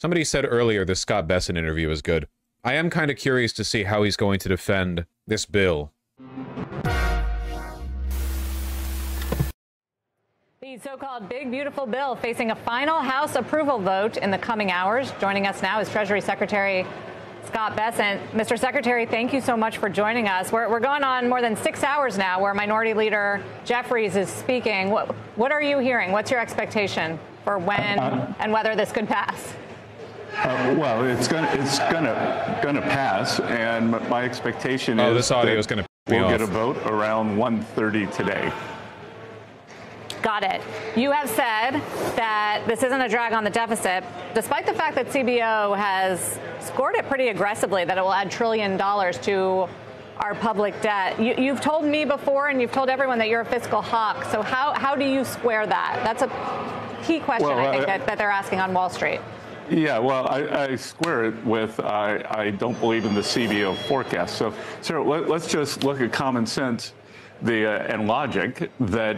Somebody said earlier the Scott Bessent interview is good. I am kind of curious to see how he's going to defend this bill. The so-called big, beautiful bill facing a final House approval vote in the coming hours. Joining us now is Treasury Secretary Scott Bessent. Mr. Secretary, thank you so much for joining us. We're going on more than 6 hours now where Minority Leader Jeffries is speaking. What are you hearing? What's your expectation for when and whether this could pass? Well, it's gonna pass, and my expectation is this audio is gonna we'll get a vote around 1:30 today. Got it. You have said that this isn't a drag on the deficit, despite the fact that CBO has scored it pretty aggressively, that it will add $1 trillion to our public debt. You've told me before, and you've told everyone that you're a fiscal hawk. So how do you square that? That's a key question, I think, that they're asking on Wall Street. Yeah, well, I square it with I don't believe in the CBO forecast. So let's just look at common sense and logic that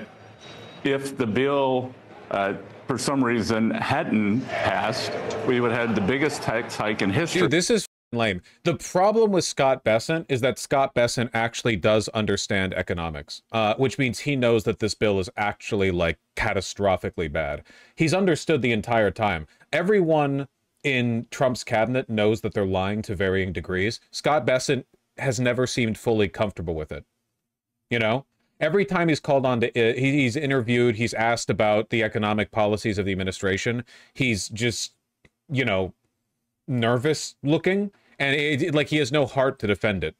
if the bill, for some reason, hadn't passed, we would have had the biggest tax hike in history. Dude, this is lame. The problem with Scott Bessent is that Scott Bessent actually does understand economics, which means he knows that this bill is actually, like, catastrophically bad. He's understood the entire time. Everyone in Trump's cabinet knows that they're lying to varying degrees. Scott Bessent has never seemed fully comfortable with it. You know? Every time he's called on to, he's interviewed, he's asked about the economic policies of the administration, he's just, you know, nervous looking, and like he has no heart to defend it.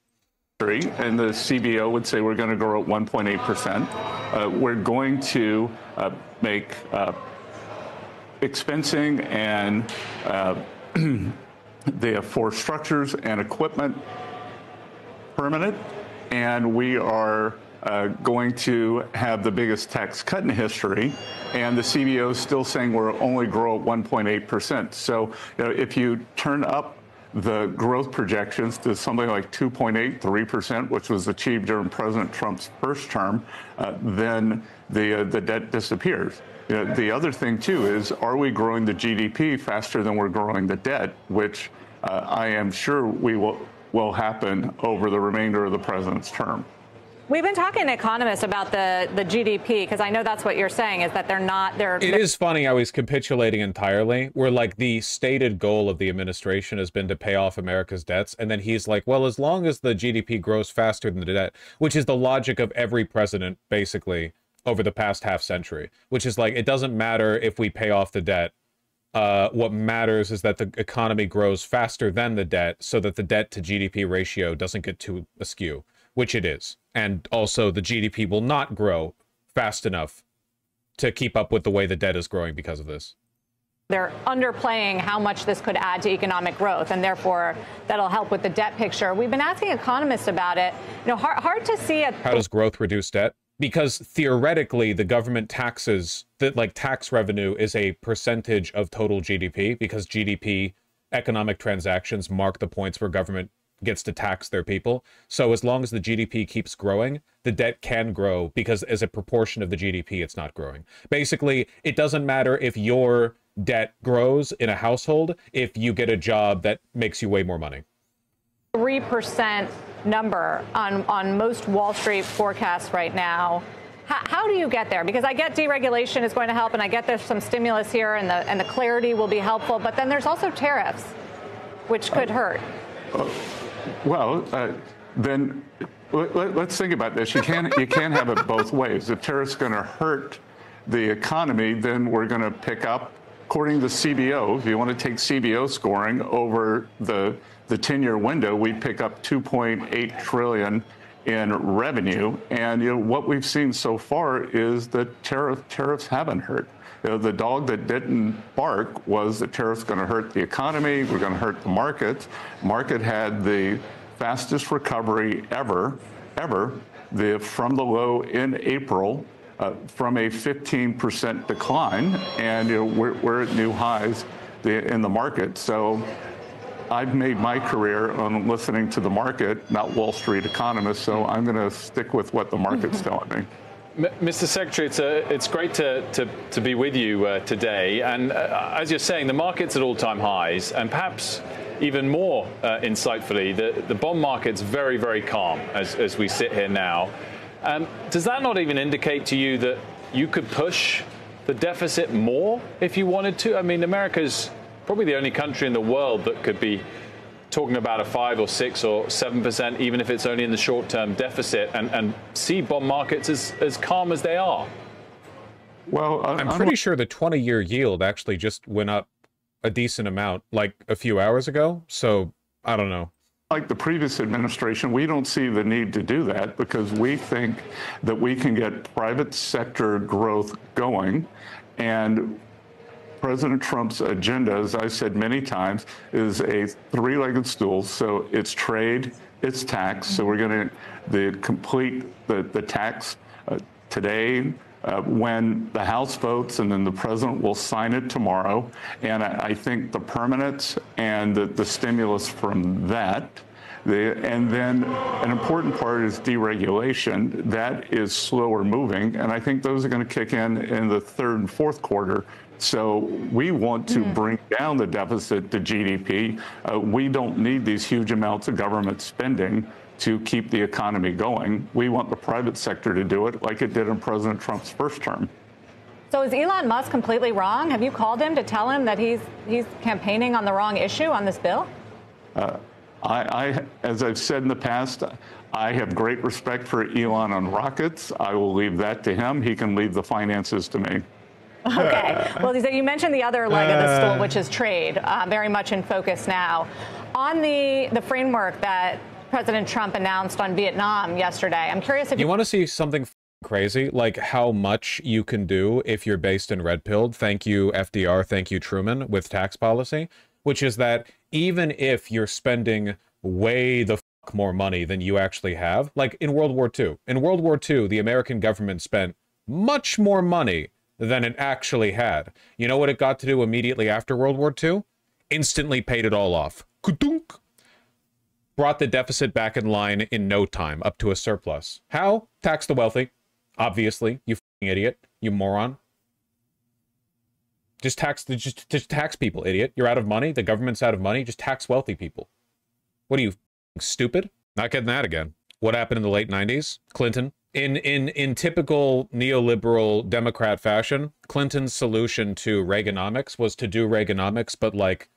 And the CBO would say we're going to grow at 1.8%. We're going to make expensing and the force structures and equipment permanent, and we are going to have the biggest tax cut in history, and the CBO is still saying we'll only grow at 1.8%. So, you know, if you turn up the growth projections to something like 2.8, 3%, which was achieved during President Trump's first term, then the debt disappears. You know, the other thing, too, is are we growing the GDP faster than we're growing the debt, which I am sure will happen over the remainder of the president's term. We've been talking to economists about the GDP, because I know that's what you're saying, is that It is funny how he's capitulating entirely, where, like, the stated goal of the administration has been to pay off America's debts, and then he's like, well, as long as the GDP grows faster than the debt, which is the logic of every president, basically, over the past half century, which is like, it doesn't matter if we pay off the debt. What matters is that the economy grows faster than the debt, so that the debt to GDP ratio doesn't get too askew, which it is. And also the GDP will not grow fast enough to keep up with the way the debt is growing because of this. They're underplaying how much this could add to economic growth, and therefore that'll help with the debt picture. We've been asking economists about it. You know, hard to see it. How does growth reduce debt? Because theoretically, the government taxes, like tax revenue is a percentage of total GDP, because GDP, economic transactions, mark the points where government gets to tax their people. So as long as the GDP keeps growing, the debt can grow, because as a proportion of the GDP, it's not growing. Basically, it doesn't matter if your debt grows in a household if you get a job that makes you way more money. 3% number on most Wall Street forecasts right now. How do you get there? Because I get deregulation is going to help, and I get there's some stimulus here, and the clarity will be helpful. But then there's also tariffs, which could hurt. Well, then let's think about this. You can't have it both ways. If tariffs going to hurt the economy, then we're going to pick up, according to CBO, if you want to take CBO scoring over the 10-year window, we pick up $2.8 trillion in revenue. And you know what we've seen so far is that tariffs haven't hurt. You know, the dog that didn't bark was that tariffs going to hurt the economy, we're going to hurt the markets. Market had the fastest recovery ever, from the low in April, from a 15% decline, and you know, we're at new highs in the market. So I've made my career on listening to the market, not Wall Street economists, so I'm going to stick with what the market's telling me. Mr. Secretary, it's great to be with you today. And as you're saying, the market's at all-time highs, and perhaps even more insightfully, the bond market's very, very calm as we sit here now. Does that not even indicate to you that you could push the deficit more if you wanted to? I mean, America's probably the only country in the world that could be talking about a 5 or 6 or 7%, even if it's only in the short-term deficit, and see bond markets as calm as they are. Well, I'm pretty sure the 20-year yield actually just went up a decent amount like a few hours ago. So I don't know. Like the previous administration, we don't see the need to do that because we think that we can get private sector growth going. And President Trump's agenda, as I said many times, is a three-legged stool. So it's trade, it's tax. So we're going to complete the tax today when the House votes, and then the president will sign it tomorrow. And I think the permanence and the stimulus from that. And then an important part is deregulation. That is slower moving. And I think those are going to kick in the third and fourth quarter. So we want to bring down the deficit to GDP. We don't need these huge amounts of government spending to keep the economy going. We want the private sector to do it like it did in President Trump's first term. So is Elon Musk completely wrong? Have you called him to tell him that he's campaigning on the wrong issue on this bill? As I've said in the past, I have great respect for Elon on rockets. I will leave that to him. He can leave the finances to me. Okay. Well, you mentioned the other leg of the stool, which is trade, very much in focus now. On the framework that President Trump announced on Vietnam yesterday, I'm curious if you want to see something crazy, like how much you can do if you're based in red pilled. Thank you, FDR. Thank you, Truman, with tax policy, which is that even if you're spending way the fuck more money than you actually have, like in World War II. In World War II, the American government spent much more money than it actually had. You know what it got to do immediately after World War II? Instantly paid it all off. Ka-dunk! Brought the deficit back in line in no time, up to a surplus. How? Tax the wealthy. Obviously, you fucking idiot. You moron. Just tax people, idiot. You're out of money. The government's out of money. Just tax wealthy people. What are you, stupid? Not getting that again. What happened in the late 90s? Clinton. In typical neoliberal Democrat fashion, Clinton's solution to Reaganomics was to do Reaganomics, but like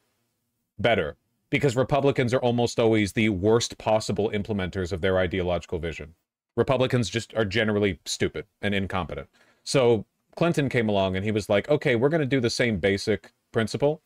better. Because Republicans are almost always the worst possible implementers of their ideological vision. Republicans just are generally stupid and incompetent. So Clinton came along and he was like, okay, we're going to do the same basic principle,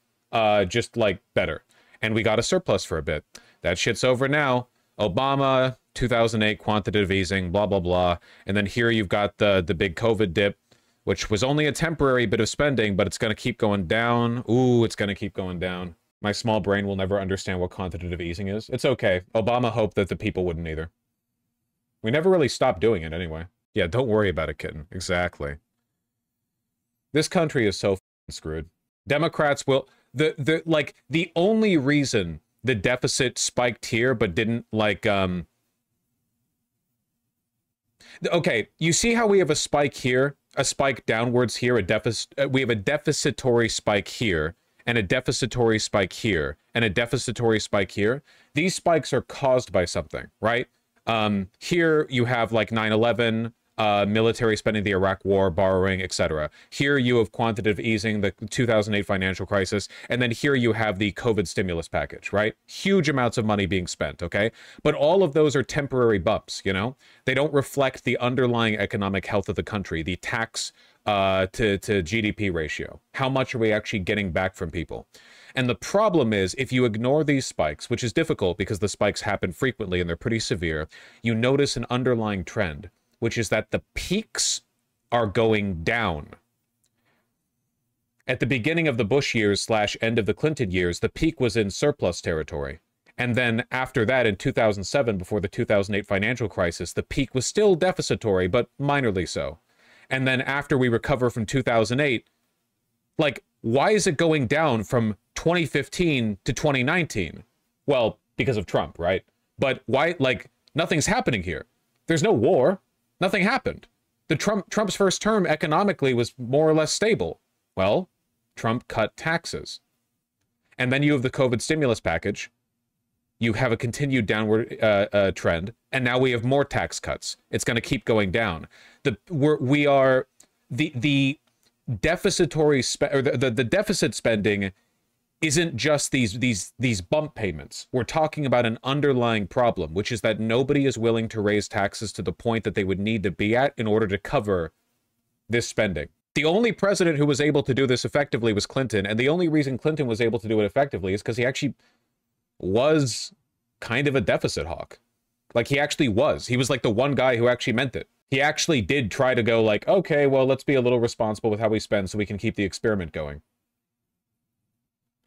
just like better. And we got a surplus for a bit. That shit's over now. Obama, 2008 quantitative easing, blah, blah, blah. And then here you've got the big COVID dip, which was only a temporary bit of spending, but it's going to keep going down. Ooh, it's going to keep going down. My small brain will never understand what quantitative easing is. It's okay. Obama hoped that the people wouldn't either. We never really stopped doing it anyway. Yeah, don't worry about it, kitten. Exactly. This country is so f***ing screwed. Democrats will... The only reason the deficit spiked here but didn't, like, Okay, you see how we have a spike here, a spike downwards here, we have a deficitory spike here, and a deficitory spike here, and a deficitory spike here. These spikes are caused by something, right? Here you have like 9/11, military spending, the Iraq War, borrowing, etc. Here you have quantitative easing, the 2008 financial crisis, and then here you have the COVID stimulus package, right? Huge amounts of money being spent, okay? But all of those are temporary bumps, you know? They don't reflect the underlying economic health of the country, the tax to GDP ratio. How much are we actually getting back from people? And the problem is, if you ignore these spikes, which is difficult because the spikes happen frequently and they're pretty severe, you notice an underlying trend, which is that the peaks are going down. At the beginning of the Bush years / end of the Clinton years, the peak was in surplus territory. And then after that, in 2007, before the 2008 financial crisis, the peak was still deficitory, but minorly so. And then after we recover from 2008, like, why is it going down from 2015 to 2019? Well, because of Trump, right? But why, like, nothing's happening here. There's no war. Nothing happened. Trump's first term economically was more or less stable. Well, Trump cut taxes. And then you have the COVID stimulus package. You have a continued downward trend, and now we have more tax cuts. It's going to keep going down. The deficit spending isn't just these bump payments. We're talking about an underlying problem, which is that nobody is willing to raise taxes to the point that they would need to be at in order to cover this spending. The only president who was able to do this effectively was Clinton, and the only reason Clinton was able to do it effectively is because he actually was kind of a deficit hawk. Like, he actually was. He was like the one guy who actually meant it. He actually did try to go like, okay, well, let's be a little responsible with how we spend so we can keep the experiment going.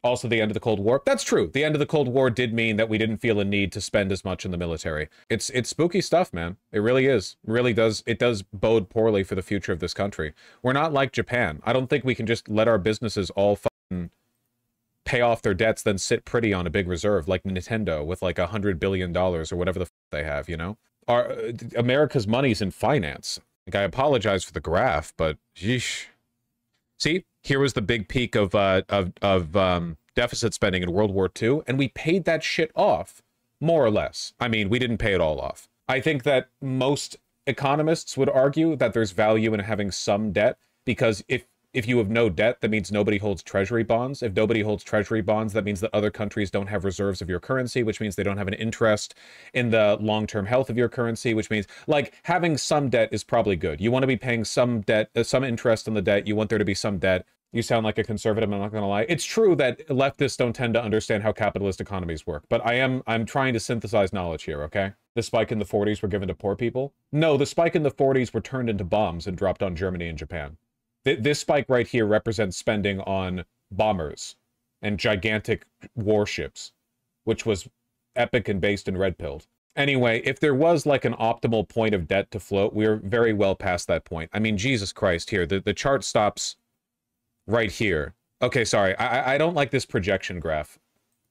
Also, the end of the Cold War. That's true. The end of the Cold War did mean that we didn't feel a need to spend as much in the military. It's spooky stuff, man. It really is. It really does. It does bode poorly for the future of this country. We're not like Japan. I don't think we can just let our businesses all fucking pay off their debts, then sit pretty on a big reserve like Nintendo with like $100 billion or whatever the fuck they have, you know? America's money's in finance. Like, I apologize for the graph, but yeesh. See, here was the big peak of deficit spending in World War II, and we paid that shit off, more or less. I mean, we didn't pay it all off. I think that most economists would argue that there's value in having some debt, because if you have no debt, that means nobody holds treasury bonds. If nobody holds treasury bonds, that means that other countries don't have reserves of your currency, which means they don't have an interest in the long-term health of your currency, which means, like, having some debt is probably good. You want to be paying some debt, some interest on the debt. You want there to be some debt. You sound like a conservative, I'm not going to lie. It's true that leftists don't tend to understand how capitalist economies work, but I'm trying to synthesize knowledge here, okay? The spike in the 40s were given to poor people? No, the spike in the 40s were turned into bombs and dropped on Germany and Japan. This spike right here represents spending on bombers and gigantic warships, which was epic and based and red-pilled. Anyway, if there was like an optimal point of debt to float, we're very well past that point. I mean, Jesus Christ, here, the chart stops right here. Okay, sorry, I don't like this projection graph.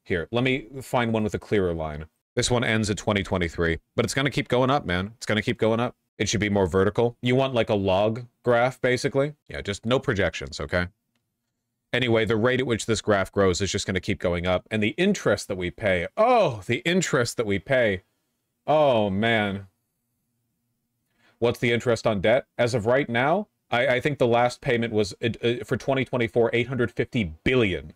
Here, let me find one with a clearer line. This one ends at 2023, but it's going to keep going up, man. It's going to keep going up. It should be more vertical. You want like a log graph, basically. Yeah, just no projections, okay? Anyway, the rate at which this graph grows is just going to keep going up. And the interest that we pay, oh, the interest that we pay. Oh, man. What's the interest on debt? As of right now, I think the last payment was, for 2024, $850 billion.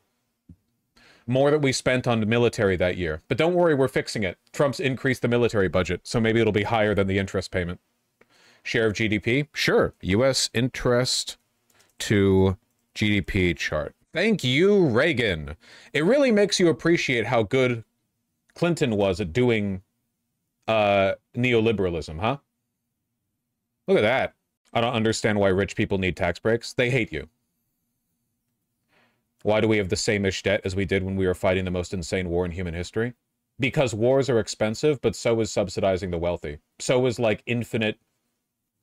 More that we spent on the military that year. But don't worry, we're fixing it. Trump's increased the military budget, so maybe it'll be higher than the interest payment. Share of GDP? Sure. U.S. interest to GDP chart. Thank you, Reagan. It really makes you appreciate how good Clinton was at doing neoliberalism, huh? Look at that. I don't understand why rich people need tax breaks. They hate you. Why do we have the same-ish debt as we did when we were fighting the most insane war in human history? Because wars are expensive, but so is subsidizing the wealthy. So is like infinite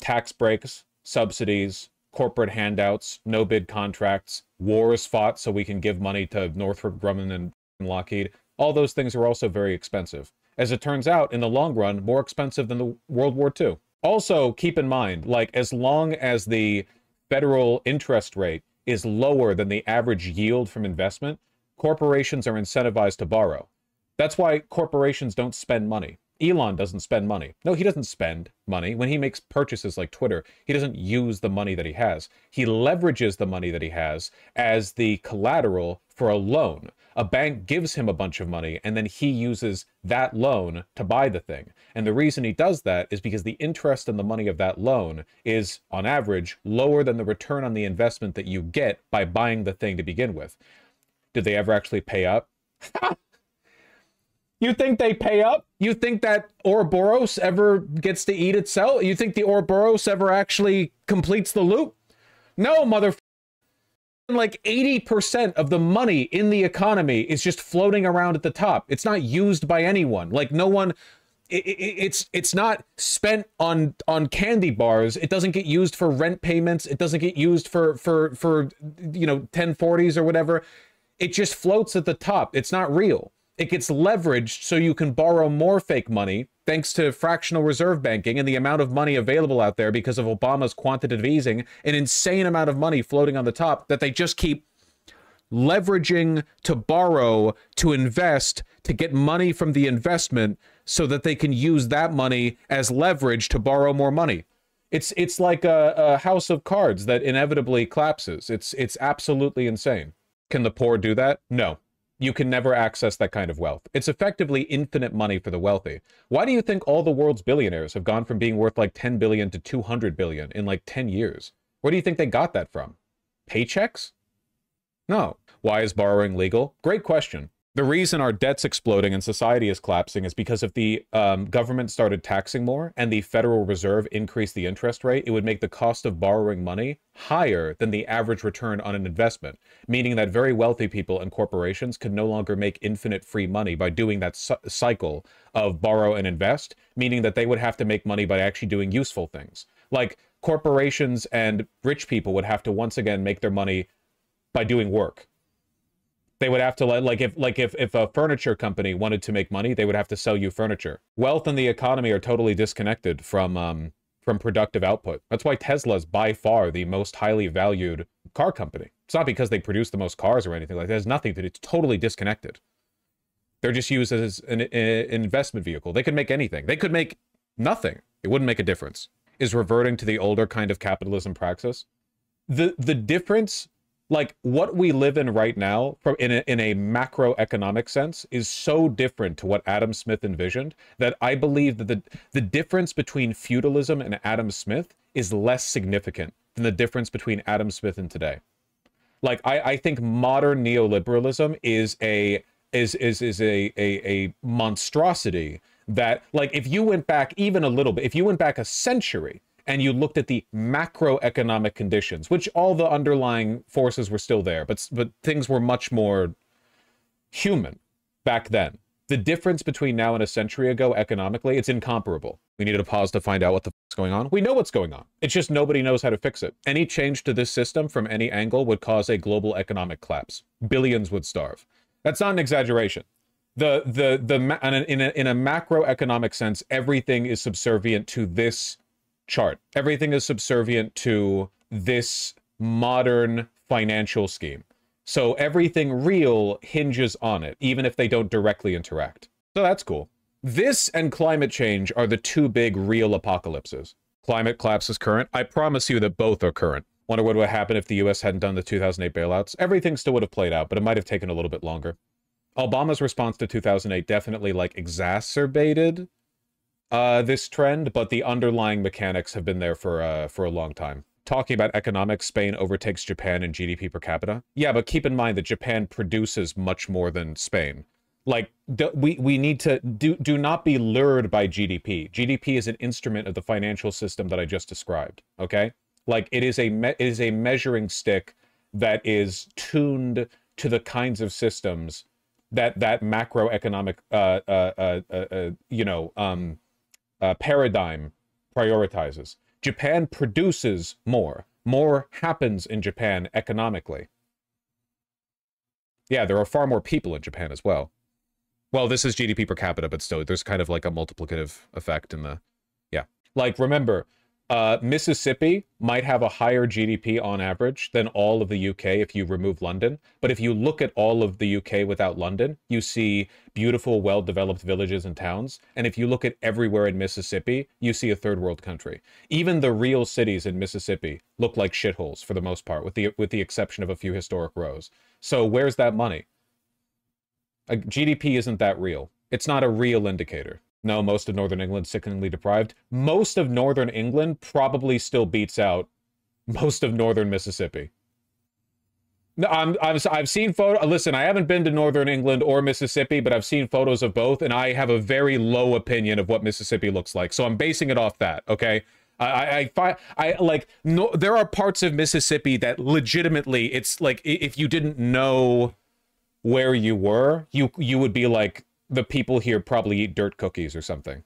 tax breaks, subsidies, corporate handouts, no-bid contracts, wars fought so we can give money to Northrop Grumman and Lockheed. All those things are also very expensive. As it turns out, in the long run, more expensive than the World War II. Also, keep in mind, like, as long as the federal interest rate is lower than the average yield from investment, corporations are incentivized to borrow. That's why corporations don't spend money. Elon doesn't spend money. No, he doesn't spend money. When he makes purchases like Twitter, he doesn't use the money that he has. He leverages the money that he has as the collateral for a loan. A bank gives him a bunch of money, and then he uses that loan to buy the thing. And the reason he does that is because the interest on the money of that loan is, on average, lower than the return on the investment that you get by buying the thing to begin with. Did they ever actually pay up? You think they pay up? You think that Ouroboros ever gets to eat itself? You think the Ouroboros ever actually completes the loop? No, motherfucker. Like 80% of the money in the economy is just floating around at the top. It's not used by anyone. Like, no one, it's not spent on candy bars. It doesn't get used for rent payments. It doesn't get used for 1040s or whatever. It just floats at the top. It's not real. It gets leveraged so you can borrow more fake money thanks to fractional reserve banking and the amount of money available out there because of Obama's quantitative easing, an insane amount of money floating on the top that they just keep leveraging to borrow, to invest, to get money from the investment so that they can use that money as leverage to borrow more money. It's like a house of cards that inevitably collapses. It's absolutely insane. Can the poor do that? No. You can never access that kind of wealth. It's effectively infinite money for the wealthy. Why do you think all the world's billionaires have gone from being worth like 10 billion to 200 billion in like 10 years? Where do you think they got that from? Paychecks? No. Why is borrowing legal? Great question. The reason our debt's exploding and society is collapsing is because if the government started taxing more and the Federal Reserve increased the interest rate, it would make the cost of borrowing money higher than the average return on an investment, meaning that very wealthy people and corporations could no longer make infinite free money by doing that cycle of borrow and invest, meaning that they would have to make money by actually doing useful things. Like corporations and rich people would have to once again make their money by doing work. They would have to, if a furniture company wanted to make money, they would have to sell you furniture. Wealth and the economy are totally disconnected from productive output. That's why Tesla's by far the most highly valued car company. It's not because they produce the most cars or anything like that. It has nothing to do. It's totally disconnected. They're just used as an investment vehicle. They could make anything. They could make nothing. It wouldn't make a difference. Is reverting to the older kind of capitalism praxis. The difference, like what we live in right now from in a macroeconomic sense, is so different to what Adam Smith envisioned that I believe that the difference between feudalism and Adam Smith is less significant than the difference between Adam Smith and today. Like I think modern neoliberalism is a monstrosity that, like, if you went back even a little bit, if you went back a century and you looked at the macroeconomic conditions, which all the underlying forces were still there, but things were much more human back then. The difference between now and a century ago economically, it's incomparable. We needed a pause to find out what the f***'s going on. We know what's going on. It's just nobody knows how to fix it. Any change to this system from any angle would cause a global economic collapse. Billions would starve. That's not an exaggeration. In a macroeconomic sense, everything is subservient to this chart. Everything is subservient to this modern financial scheme. So everything real hinges on it, even if they don't directly interact. So that's cool. This and climate change are the two big real apocalypses. Climate collapse is current. I promise you that both are current. Wonder what would happen if the US hadn't done the 2008 bailouts. Everything still would have played out, but it might have taken a little bit longer. Obama's response to 2008 definitely like exacerbated this trend, but the underlying mechanics have been there for a long time. Talking about economics, Spain overtakes Japan in GDP per capita. Yeah, but keep in mind that Japan produces much more than Spain. Like, we need to do not be lured by GDP. GDP is an instrument of the financial system that I just described. Okay, like it is a measuring stick that is tuned to the kinds of systems that macroeconomic paradigm prioritizes. Japan produces more. More happens in Japan economically. Yeah, there are far more people in Japan as well. Well, this is GDP per capita, but still, there's kind of like a multiplicative effect in the... Yeah. Like, remember, Mississippi might have a higher GDP on average than all of the UK if you remove London. But if you look at all of the UK without London, you see beautiful, well-developed villages and towns. And if you look at everywhere in Mississippi, you see a third world country. Even the real cities in Mississippi look like shitholes for the most part, with the exception of a few historic rows. So where's that money? GDP isn't that real. It's not a real indicator. No, most of Northern England sickeningly deprived. Most of Northern England probably still beats out most of Northern Mississippi. No, I've seen photos. Listen, I haven't been to Northern England or Mississippi, but I've seen photos of both, and I have a very low opinion of what Mississippi looks like. So I'm basing it off that. Okay. There are parts of Mississippi that legitimately, it's like if you didn't know where you were, you would be like, the people here probably eat dirt cookies or something.